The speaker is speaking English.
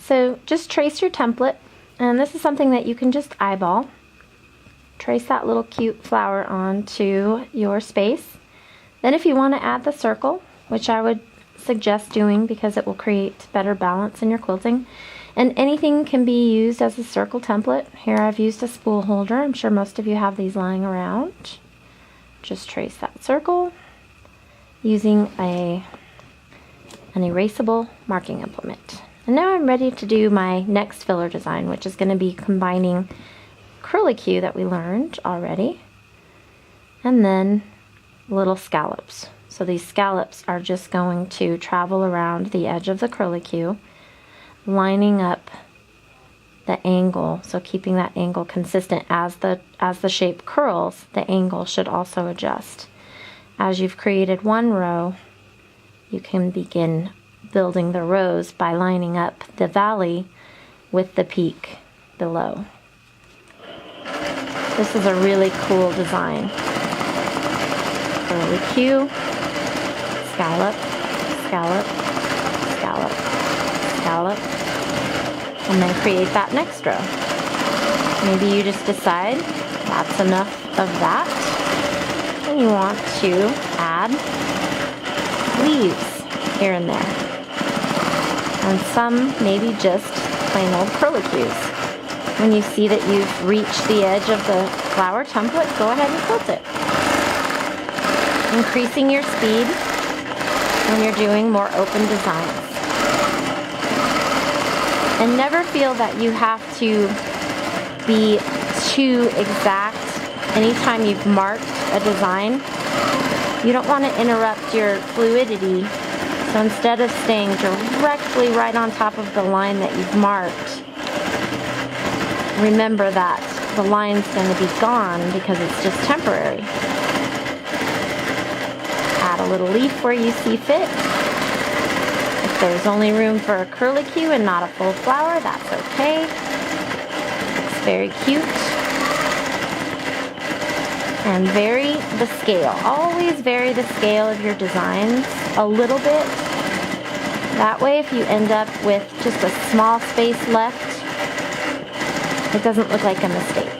So just trace your template, and this is something that you can just eyeball. Trace that little cute flower onto your space. Then if you want to add the circle, which I would suggest doing because it will create better balance in your quilting, and anything can be used as a circle template. Here I've used a spool holder. I'm sure most of you have these lying around. Just trace that circle using an erasable marking implement. And now I'm ready to do my next filler design, which is going to be combining curlicue that we learned already, and then little scallops. So these scallops are just going to travel around the edge of the curlicue, lining up the angle, so keeping that angle consistent. As the shape curls, the angle should also adjust. As you've created one row, you can begin building the rows by lining up the valley with the peak below. This is a really cool design. Curlicue, scallop, scallop, scallop, scallop, and then create that next row. Maybe you just decide that's enough of that, and you want to add leaves here and there. And some maybe just plain old curlicues. When you see that you've reached the edge of the flower template, go ahead and quilt it. Increasing your speed when you're doing more open designs. And never feel that you have to be too exact anytime you've marked a design. You don't want to interrupt your fluidity. So instead of staying directly right on top of the line that you've marked, remember that the line's going to be gone because it's just temporary. Add a little leaf where you see fit. If there's only room for a curlicue and not a full flower, that's okay. It's very cute. And vary the scale. Always vary the scale of your designs a little bit. That way, if you end up with just a small space left, it doesn't look like a mistake.